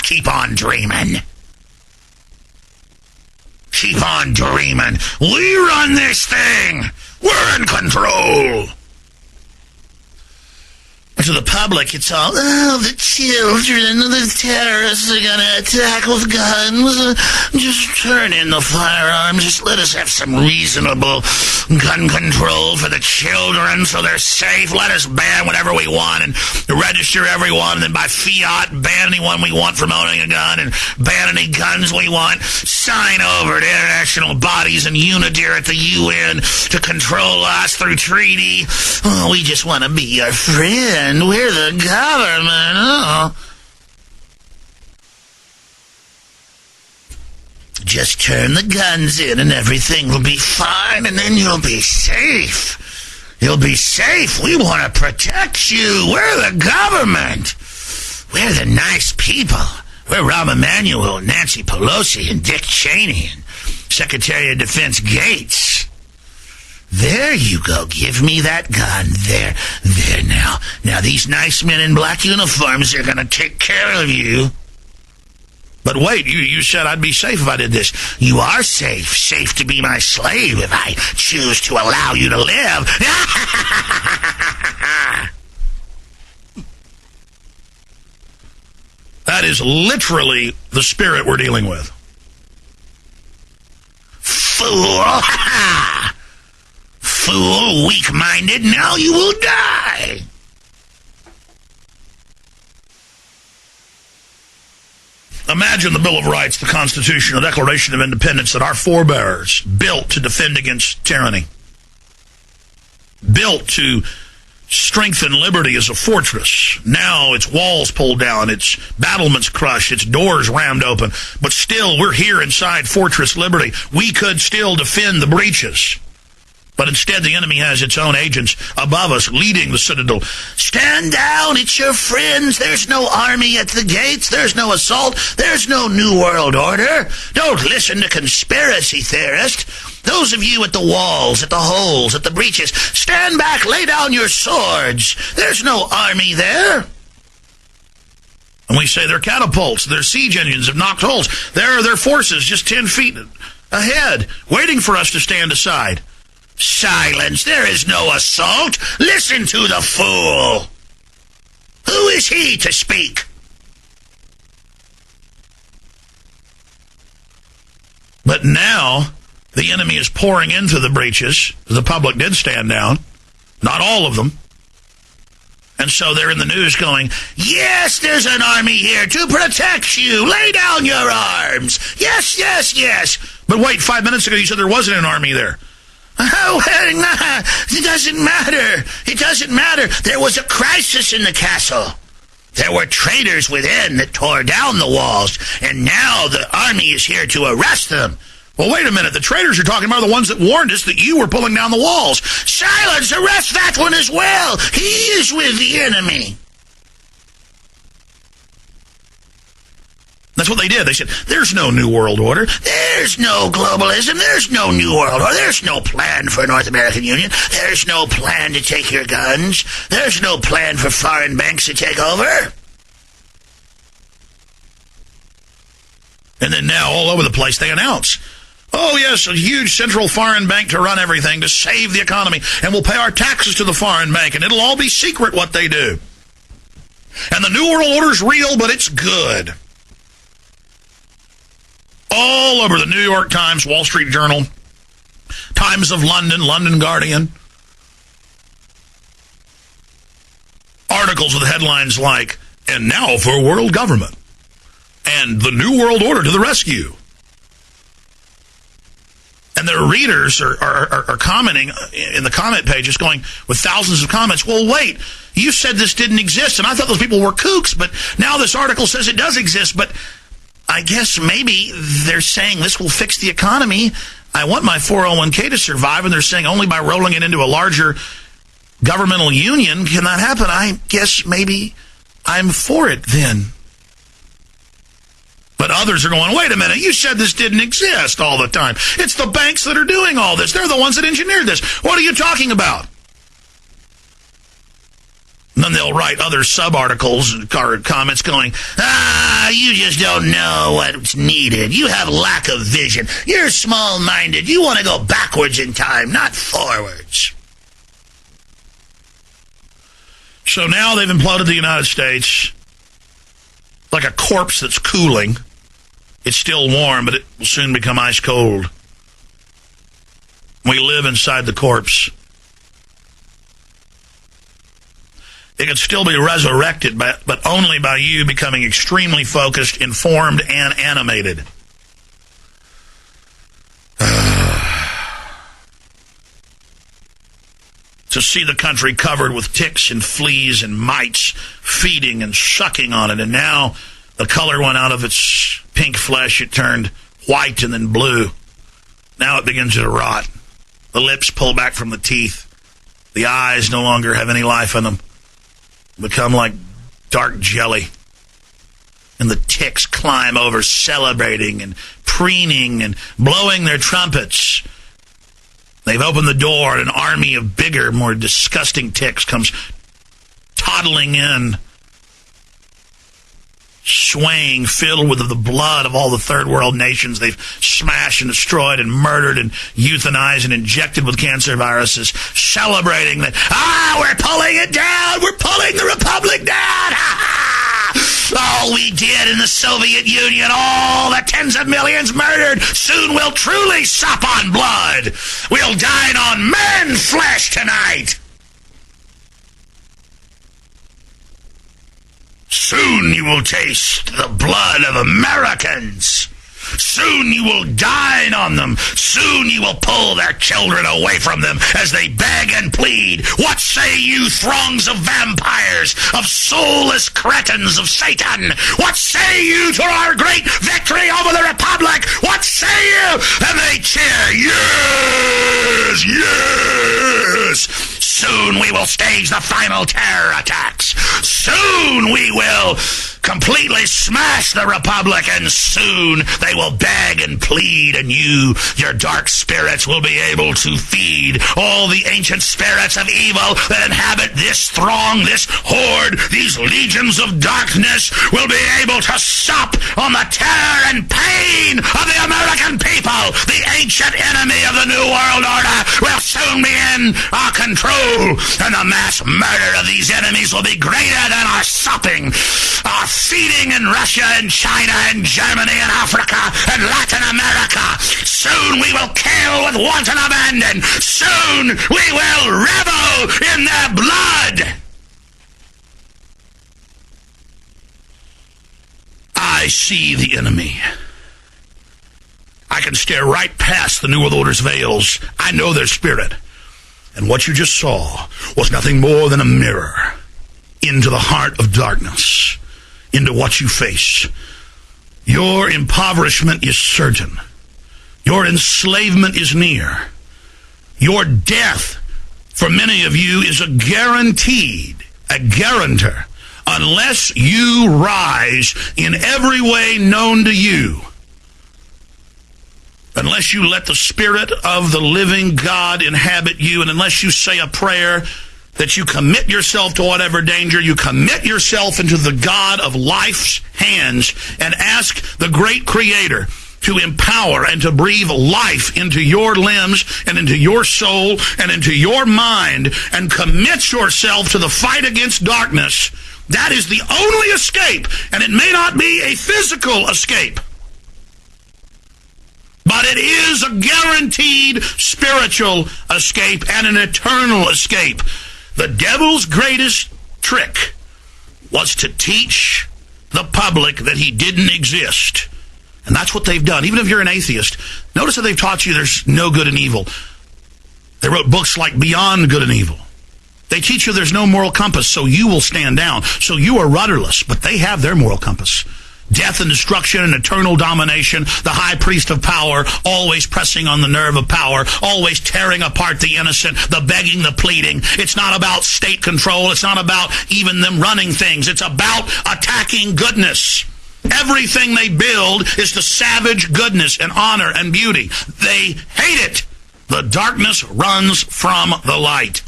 Keep on dreaming. Keep on dreaming. We run this thing. We're in control. To the public, it's all, the children, the terrorists are going to attack with guns. Just turn in the firearms. Just let us have some reasonable gun control for the children so they're safe. Let us ban whatever we want and register everyone, and then by fiat, ban anyone we want from owning a gun and ban any guns we want. Sign over to international bodies and UNIDIR at the UN to control us through treaty. Oh, we just want to be your friend. We're the government. Oh. Just turn the guns in and everything will be fine, and then you'll be safe. You'll be safe. We want to protect you. We're the government. We're the nice people. We're Rahm Emanuel, Nancy Pelosi, and Dick Cheney, and Secretary of Defense Gates. There you go. Give me that gun. There now. Now these nice men in black uniforms are going to take care of you. But wait, you said I'd be safe if I did this. You are safe. Safe to be my slave if I choose to allow you to live. That is literally the spirit we're dealing with. Fool. Fool, weak-minded, now you will die. Imagine the Bill of Rights, the Constitution, the Declaration of Independence that our forebears built to defend against tyranny. Built to strengthen liberty as a fortress. Now its walls pulled down, its battlements crushed, its doors rammed open. But still, we're here inside Fortress Liberty. We could still defend the breaches. But instead, the enemy has its own agents above us, leading the citadel. Stand down, it's your friends. There's no army at the gates. There's no assault. There's no New World Order. Don't listen to conspiracy theorists. Those of you at the walls, at the holes, at the breaches, stand back, lay down your swords. There's no army there. And we say they're catapults, they're siege engines have knocked holes. There are their forces just 10 feet ahead, waiting for us to stand aside. Silence. There is no assault. Listen to the fool. Who is he to speak? But now, the enemy is pouring into the breaches. The public did stand down. Not all of them. And so they're in the news going, yes, there's an army here to protect you. Lay down your arms. Yes, yes, yes. But wait, 5 minutes ago you said there wasn't an army there. Oh, it doesn't matter. It doesn't matter. There was a crisis in the castle. There were traitors within that tore down the walls, and now the army is here to arrest them. Well, wait a minute. The traitors you're talking about are the ones that warned us that you were pulling down the walls. Silence! Arrest that one as well. He is with the enemy. That's what they did. They said, there's no New World Order. There's no globalism. There's no New World Order. There's no plan for a North American Union. There's no plan to take your guns. There's no plan for foreign banks to take over. And then now, all over the place, they announce, oh, yes, a huge central foreign bank to run everything, to save the economy, and we'll pay our taxes to the foreign bank, and it'll all be secret what they do. And the New World Order's real, but it's good. All over the New York Times, Wall Street Journal, Times of London, London Guardian. Articles with headlines like, and now for world government, and the New World Order to the rescue. And their readers are commenting in the comment pages, going with thousands of comments, well, wait, you said this didn't exist, and I thought those people were kooks, but now this article says it does exist, but I guess maybe they're saying this will fix the economy. I want my 401k to survive, and they're saying only by rolling it into a larger governmental union can that happen. I guess maybe I'm for it then. But others are going, wait a minute, you said this didn't exist all the time. It's the banks that are doing all this. They're the ones that engineered this. What are you talking about? And then they'll write other sub-articles or comments going, you just don't know what's needed. You have lack of vision. You're small-minded. You want to go backwards in time, not forwards. So now they've imploded the United States like a corpse that's cooling. It's still warm, but it will soon become ice cold. We live inside the corpse. It can still be resurrected, but only by you becoming extremely focused, informed, and animated. To see the country covered with ticks and fleas and mites feeding and sucking on it, and now the color went out of its pink flesh. It turned white and then blue. Now it begins to rot. The lips pull back from the teeth. The eyes no longer have any life in them. Become like dark jelly. And the ticks climb over, celebrating and preening and blowing their trumpets. They've opened the door, and an army of bigger, more disgusting ticks comes toddling in, swaying, filled with the blood of all the third world nations they've smashed and destroyed and murdered and euthanized and injected with cancer viruses, celebrating that, we're pulling it down, we're pulling the republic down, all we did in the Soviet Union, all the tens of millions murdered, soon we'll truly sup on blood, we'll dine on man's flesh tonight. Soon you will taste the blood of Americans. Soon you will dine on them. Soon you will pull their children away from them as they beg and plead. What say you, throngs of vampires, of soulless cretins of Satan? What say you to our great victory over the Republic? What say you? And they cheer, yes, yes. Soon we will stage the final terror attacks. Soon we will completely smash the Republic, and soon they will beg and plead, and you, your dark spirits, will be able to feed all the ancient spirits of evil that inhabit this throng, this horde, these legions of darkness will be able to sup on the terror and pain of the American people. The ancient enemy of the New World Order will soon be in our control, and the mass murder of these enemies will be greater than our supping, our feeding in Russia and China and Germany and Africa and Latin America. Soon we will kill with wanton abandon. Soon we will revel in their blood. I see the enemy. I can stare right past the New World Order's veils. I know their spirit. And what you just saw was nothing more than a mirror into the heart of darkness, into what you face. Your impoverishment is certain. Your enslavement is near. Your death, for many of you, is a guarantor, unless you rise in every way known to you. Unless you let the Spirit of the living God inhabit you, and unless you say a prayer that you commit yourself to whatever danger, you commit yourself into the God of life's hands and ask the great Creator to empower and to breathe life into your limbs and into your soul and into your mind, and commit yourself to the fight against darkness. That is the only escape, and it may not be a physical escape, but it is a guaranteed spiritual escape and an eternal escape. The devil's greatest trick was to teach the public that he didn't exist. And that's what they've done. Even if you're an atheist, notice that they've taught you there's no good and evil. They wrote books like Beyond Good and Evil. They teach you there's no moral compass, so you will stand down. So you are rudderless, but they have their moral compass. Death and destruction and eternal domination, the high priest of power, always pressing on the nerve of power, always tearing apart the innocent, the begging, the pleading. It's not about state control. It's not about even them running things. It's about attacking goodness. Everything they build is to savage goodness and honor and beauty. They hate it. The darkness runs from the light.